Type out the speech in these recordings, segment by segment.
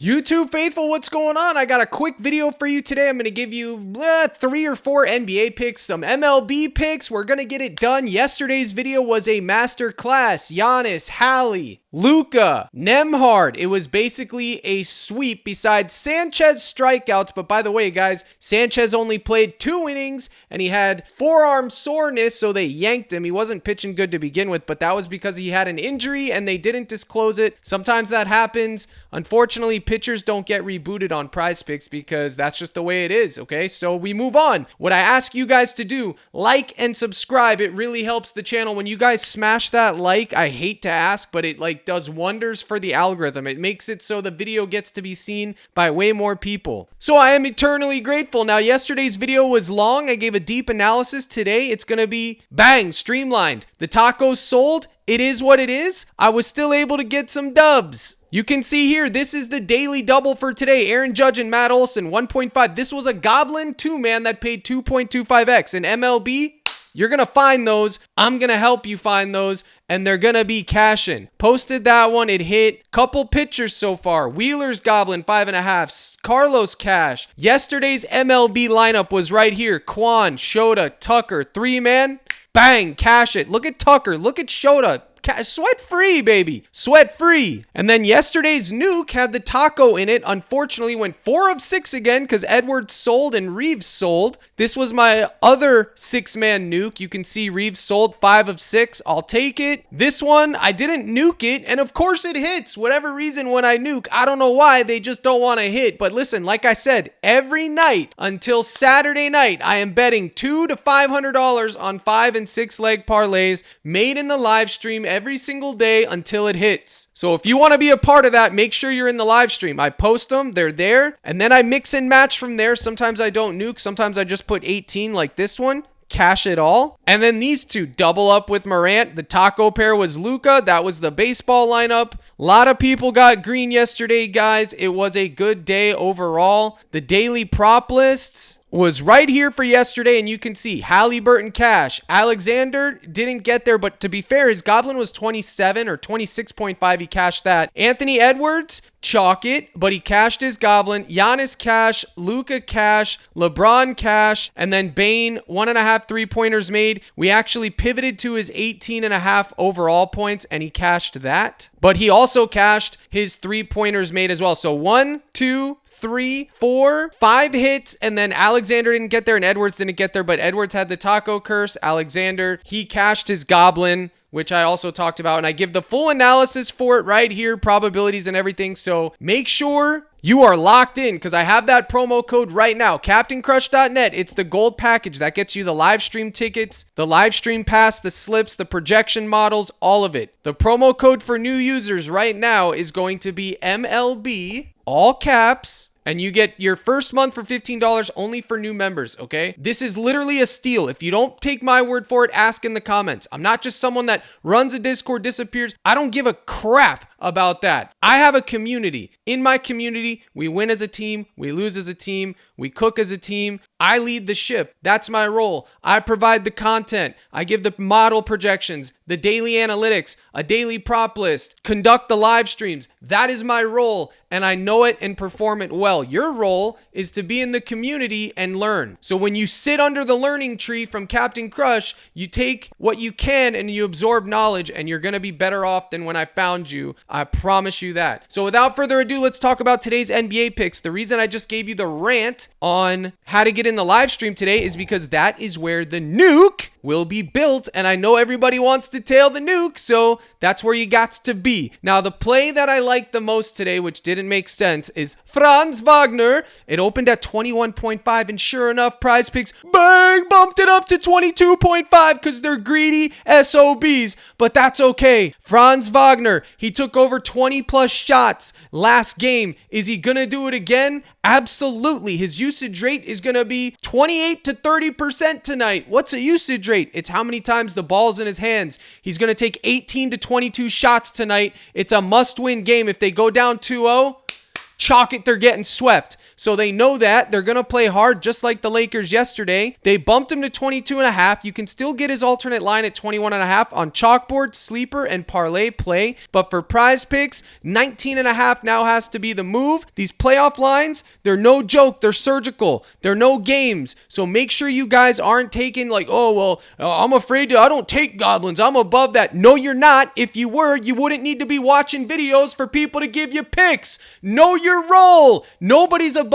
YouTube faithful, what's going on? I got a quick video for you today. I'm going to give you 3 or 4 NBA picks, some MLB picks. We're going to get it done. Yesterday's video was a master class. Giannis, Hallie, Luka, Nembhard. It was basically a sweep besides Sanchez strikeouts. But by the way, guys, Sanchez only played 2 innings and he had forearm soreness, so they yanked him. He wasn't pitching good to begin with, but that was because he had an injury and they didn't disclose it. Sometimes that happens. Unfortunately, pitchers don't get rebooted on PrizePicks because that's just the way it is, okay? So we move on. What I ask you guys to do, like and subscribe. It really helps the channel. When you guys smash that like, I hate to ask, but it does wonders for the algorithm. It makes it so the video gets to be seen by way more people. So I am eternally grateful. Now, yesterday's video was long. I gave a deep analysis. Today, it's going to be bang, streamlined. The tacos sold. It is what it is. I was still able to get some dubs. You can see here, this is the daily double for today. Aaron Judge and Matt Olson, 1.5. This was a Goblin 2-man that paid 2.25x. In MLB, you're going to find those. I'm going to help you find those, and they're going to be cashing. Posted that one. It hit. Couple pitchers so far. Wheeler's Goblin, 5.5. Carlos cash. Yesterday's MLB lineup was right here. Kwan, Shota, Tucker, 3-man. Bang, cash it. Look at Tucker. Look at Shota. Sweat free, baby. Sweat free. And then yesterday's nuke had the taco in it. Unfortunately, went 4 of 6 again because Edwards sold and Reeves sold. This was my other 6-man nuke. You can see Reeves sold 5 of 6. I'll take it. This one, I didn't nuke it. And of course it hits. Whatever reason when I nuke, I don't know why. They just don't want to hit. But listen, like I said, every night until Saturday night, I am betting $200 to $500 on 5 and 6 leg parlays made in the live stream every single day until it hits. So if you want to be a part of that, make sure you're in the live stream. I post them, they're there, and then I mix and match from there. Sometimes I don't nuke, sometimes I just put 18 like this one. Cash it all. And then these two double up with Morant. The taco pair was Luka. That was the baseball lineup. A lot of people got green yesterday, guys. It was a good day overall. The daily prop lists was right here for yesterday, and you can see Halliburton cash. Alexander didn't get there, but to be fair, his Goblin was 27 or 26.5. He cashed that. Anthony Edwards, chalk it, but he cashed his Goblin. Giannis cash, Luka cash, LeBron cash, and then Bane, 1.5 3-pointers made. We actually pivoted to his 18.5 overall points, and he cashed that. But he also cashed his 3-pointers made as well. So 1, 2, 3, 4, 5 hits, and then Alexander didn't get there and Edwards didn't get there, but Edwards had the taco curse. Alexander, he cashed his Goblin, which I also talked about, and I give the full analysis for it right here, probabilities and everything. So make sure you are locked in because I have that promo code right now, CaptainCrush.net. It's the gold package that gets you the live stream tickets, the live stream pass, the slips, the projection models, all of it. The promo code for new users right now is going to be MLB, all caps, and you get your first month for $15 only for new members, okay? This is literally a steal. If you don't take my word for it, ask in the comments. I'm not just someone that runs a Discord, disappears. I don't give a crap about that. I have a community. In my community, we win as a team, we lose as a team, we cook as a team. I lead the ship. That's my role. I provide the content. I give the model projections, the daily analytics, a daily prop list, conduct the live streams. That is my role, and I know it and perform it well. Your role is to be in the community and learn. So when you sit under the learning tree from Captain Crush, you take what you can and you absorb knowledge, and you're going to be better off than when I found you. I promise you that. So without further ado, let's talk about today's NBA picks. The reason I just gave you the rant on how to get in the live stream today is because that is where the nuke will be built, and I know everybody wants to tail the nuke, so that's where you got to be. Now, the play that I like the most today, which didn't make sense, is Franz Wagner. It opened at 21.5, and sure enough, PrizePicks, bang, bumped it up to 22.5 because they're greedy SOBs, but that's okay. Franz Wagner, he took over 20 plus shots last game. Is he gonna do it again? Absolutely. His usage rate is gonna be 28 to 30% tonight. What's a usage rate? It's how many times the ball's in his hands. He's gonna take 18 to 22 shots tonight. It's a must-win game. If they go down 2-0, chalk it, they're getting swept. So they know that. They're going to play hard just like the Lakers yesterday. They bumped him to 22.5. You can still get his alternate line at 21.5 on chalkboard, sleeper, and parlay play. But for prize picks, 19.5 now has to be the move. These playoff lines, they're no joke. They're surgical. They're no games. So make sure you guys aren't taking like, oh, well, I'm afraid I don't take goblins. I'm above that. No, you're not. If you were, you wouldn't need to be watching videos for people to give you picks. Know your role. Nobody's above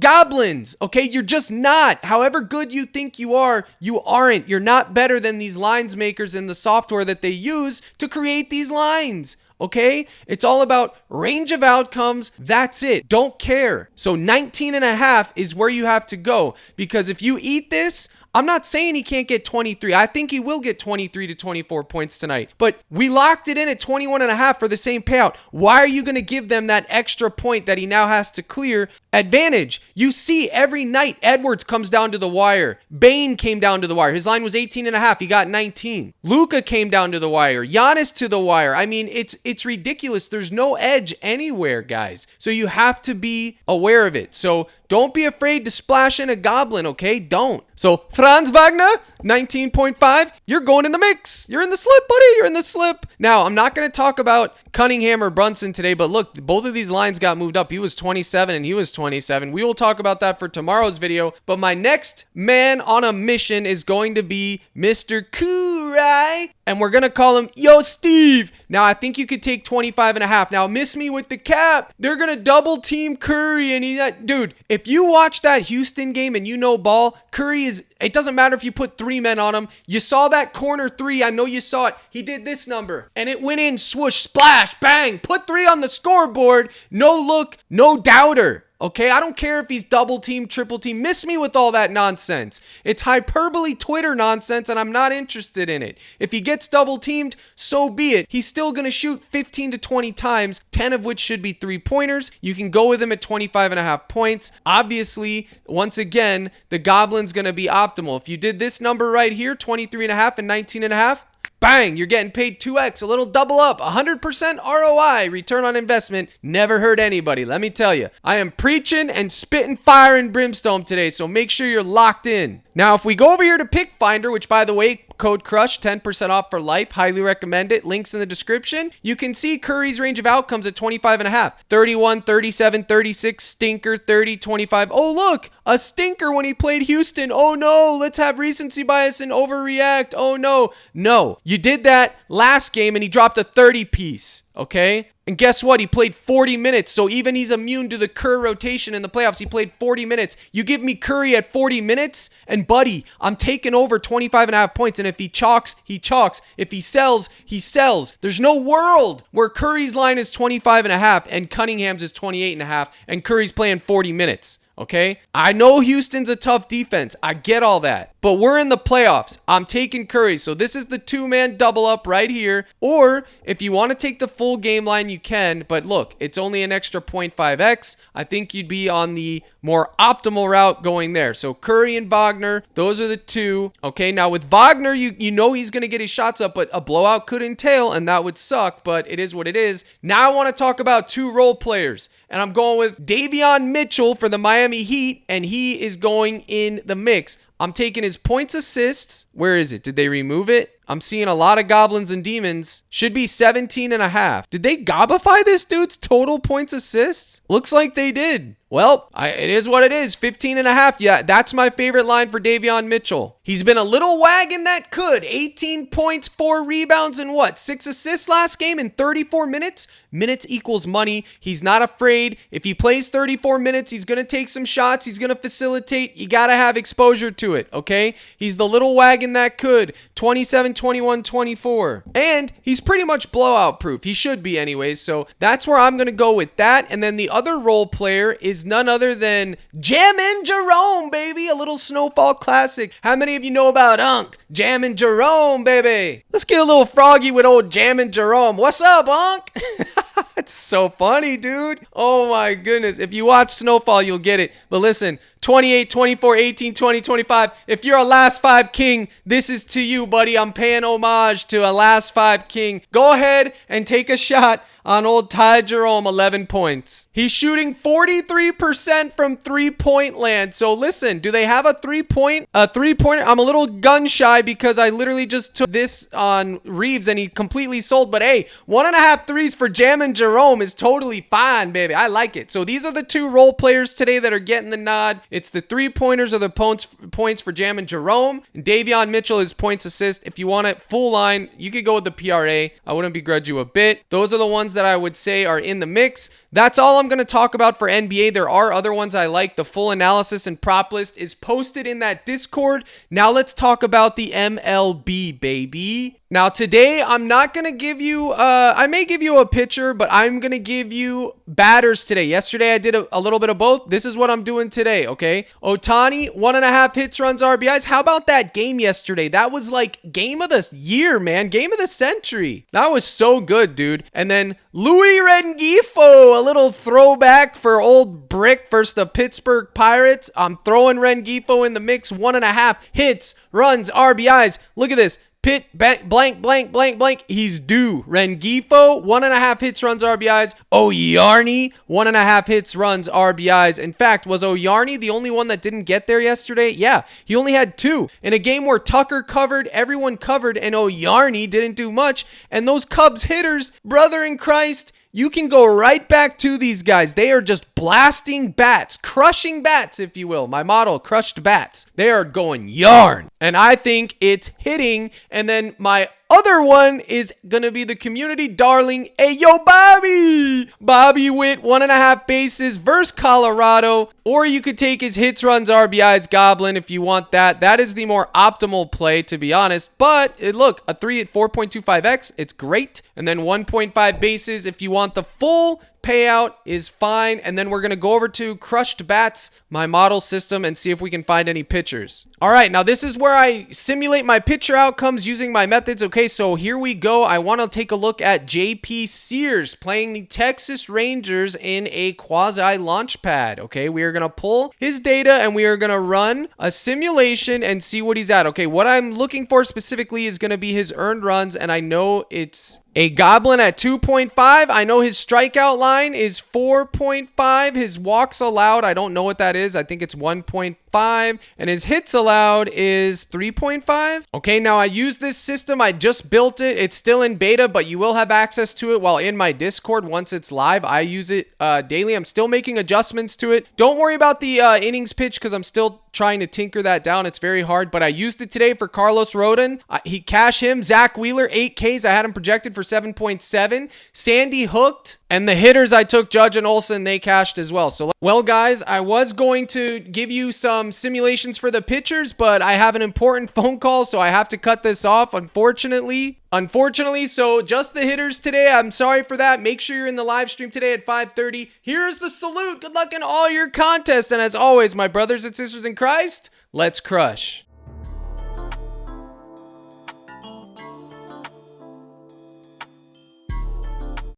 goblins. Okay, you're just not. However good you think you are, you aren't. You're not better than these lines makers in the software that they use to create these lines. Okay, it's all about range of outcomes. That's it. Don't care. So 19.5 is where you have to go, because if you eat this, I'm not saying he can't get 23. I think he will get 23 to 24 points tonight. But we locked it in at 21.5 for the same payout. Why are you going to give them that extra point that he now has to clear advantage? You see every night Edwards comes down to the wire. Bane came down to the wire. His line was 18.5. He got 19. Luka came down to the wire. Giannis to the wire. I mean, it's ridiculous. There's no edge anywhere, guys. So you have to be aware of it. So don't be afraid to splash in a goblin, okay? Don't. So Franz Wagner, 19.5. You're going in the mix. You're in the slip, buddy. You're in the slip. Now, I'm not going to talk about Cunningham or Brunson today, but look, both of these lines got moved up. He was 27 and he was 27. We will talk about that for tomorrow's video. But my next man on a mission is going to be Mr. Kurai. And we're going to call him Yo Steve. Now, I think you could take 25.5. Now, miss me with the cap. They're going to double team Curry. And dude, if you watch that Houston game and you know ball, Curry is, it doesn't matter if you put 3 men on him. You saw that corner 3. I know you saw it. He did this number and it went in, swoosh, splash, bang, put 3 on the scoreboard. No look, no doubter. Okay, I don't care if he's double team, triple team. Miss me with all that nonsense. It's hyperbole Twitter nonsense, and I'm not interested in it. If he gets double teamed, so be it. He's still going to shoot 15 to 20 times, 10 of which should be 3-pointers. You can go with him at 25.5 points. Obviously, once again, the Goblin's going to be optimal. If you did this number right here, 23.5 and 19.5, bang, you're getting paid 2x, a little double up, 100% ROI, return on investment. Never hurt anybody, let me tell you. I am preaching and spitting fire and brimstone today, so make sure you're locked in. Now, if we go over here to Pick Finder, which by the way, code CRUSH, 10% off for life. Highly recommend it. Links in the description. You can see Curry's range of outcomes at 25.5. 31, 37, 36, stinker, 30, 25. Oh, look, a stinker when he played Houston. Oh, no, let's have recency bias and overreact. Oh, no. No, you did that last game and he dropped a 30 piece. Okay? And guess what? He played 40 minutes. So even he's immune to the Kerr rotation in the playoffs. He played 40 minutes. You give me Curry at 40 minutes, and buddy, I'm taking over 25.5 points. And if he chalks, he chalks. If he sells, he sells. There's no world where Curry's line is 25.5 and Cunningham's is 28.5 and Curry's playing 40 minutes. Okay? I know Houston's a tough defense. I get all that. But we're in the playoffs. I'm taking Curry. So this is the 2-man double up right here. Or if you want to take the full game line, you can. But look, it's only an extra 0.5x. I think you'd be on the more optimal route going there. So Curry and Wagner, those are the two. Okay, now with Wagner, you know he's going to get his shots up, but a blowout could entail, and that would suck, but it is what it is. Now I want to talk about 2 role players. And I'm going with Davion Mitchell for the Miami Heat, and he is going in the mix. I'm taking his points assists. Where is it? Did they remove it? I'm seeing a lot of goblins and demons. Should be 17.5. Did they gobify this dude's total points assists? Looks like they did. Well, it is what it is. 15.5. Yeah, that's my favorite line for Davion Mitchell. He's been a little wagon that could. 18 points, 4 rebounds, and 6 assists last game in 34 minutes? Minutes equals money. He's not afraid. If he plays 34 minutes, he's going to take some shots. He's going to facilitate. You got to have exposure to it, okay? He's the little wagon that could. 27, 21, 24. And he's pretty much blowout proof. He should be anyways. So that's where I'm going to go with that. And then the other role player is none other than Jammin' Jerome, baby. A little snowfall classic. How many of you know about Unc? Jammin' Jerome, baby. Let's get a little froggy with old Jammin' Jerome. What's up, Unc? It's so funny, dude. Oh my goodness. If you watch Snowfall, you'll get it. But listen, 28, 24, 18, 20, 25. If you're a last five king, this is to you, buddy. I'm paying homage to a last five king. Go ahead and take a shot on old Ty Jerome, 11 points. He's shooting 43% from three-point land. So listen, do they have a three-pointer? I'm a little gun shy because I literally just took this on Reeves and he completely sold. But hey, 1.5 threes for Jammin' Jerome is totally fine, baby. I like it. So these are the two role players today that are getting the nod. It's the three-pointers or the points for Jammin' Jerome. And Davion Mitchell is points assist. If you want it full line, you could go with the PRA. I wouldn't begrudge you a bit. Those are the ones that I would say are in the mix. That's all I'm going to talk about for NBA. There are other ones I like. The full analysis and prop list is posted in that Discord. Now let's talk about the MLB, baby. Now today, I'm not going to give you, I may give you a pitcher, but I'm going to give you batters today. Yesterday, I did a little bit of both. This is what I'm doing today, okay? Ohtani, 1.5 hits, runs, RBIs. How about that game yesterday? That was like game of the year, man. Game of the century. That was so good, dude. And then Louis Rengifo, a little throwback for old Brick versus the Pittsburgh Pirates. I'm throwing Rengifo in the mix. 1.5 hits, runs, RBIs. Look at this. Blank. He's due. Rengifo, 1.5 hits, runs, RBIs. Ohtani, 1.5 hits, runs, RBIs. In fact, was Ohtani the only one that didn't get there yesterday? Yeah, he only had 2. In a game where Tucker covered, everyone covered, and Ohtani didn't do much. And those Cubs hitters, brother in Christ, you can go right back to these guys. They are just blasting bats, crushing bats, if you will. My model, crushed bats. They are going yarn. And I think it's hitting. And then my other one is going to be the community darling. Hey, yo, Bobby Witt, 1.5 bases versus Colorado. Or you could take his hits, runs, RBIs, Goblin if you want that. That is the more optimal play, to be honest. But look, a 3 at 4.25x, it's great. And then 1.5 bases if you want the full payout is fine. And then we're going to go over to Crushed Bats, my model system, and see if we can find any pitchers. All right, now this is where I simulate my pitcher outcomes using my methods. Okay, so here we go. I want to take a look at JP Sears playing the Texas Rangers in a quasi launch pad. Okay, we are going to pull his data and we are going to run a simulation and see what he's at. Okay, what I'm looking for specifically is going to be his earned runs, and I know it's a Goblin at 2.5. I know his strikeout line is 4.5. His walks allowed, I don't know what that is. I think it's 1.5. And his hits allowed is 3.5. Okay, now I use this system. I just built it. It's still in beta, but you will have access to it while in my Discord once it's live. I use it daily. I'm still making adjustments to it. Don't worry about the innings pitch because I'm still trying to tinker that down. It's very hard, but I used it today for Carlos Rodon. He cashed him. Zach Wheeler, 8 Ks. I had him projected for 7.7. Sandy hooked. And the hitters I took, Judge and Olsen, they cashed as well. So, well, guys, I was going to give you some simulations for the pitchers, but I have an important phone call, so I have to cut this off, unfortunately. So just the hitters today. I'm sorry for that. Make sure you're in the live stream today at 5:30. Here's the salute. Good luck in all your contests. And as always, my brothers and sisters in Christ, let's crush.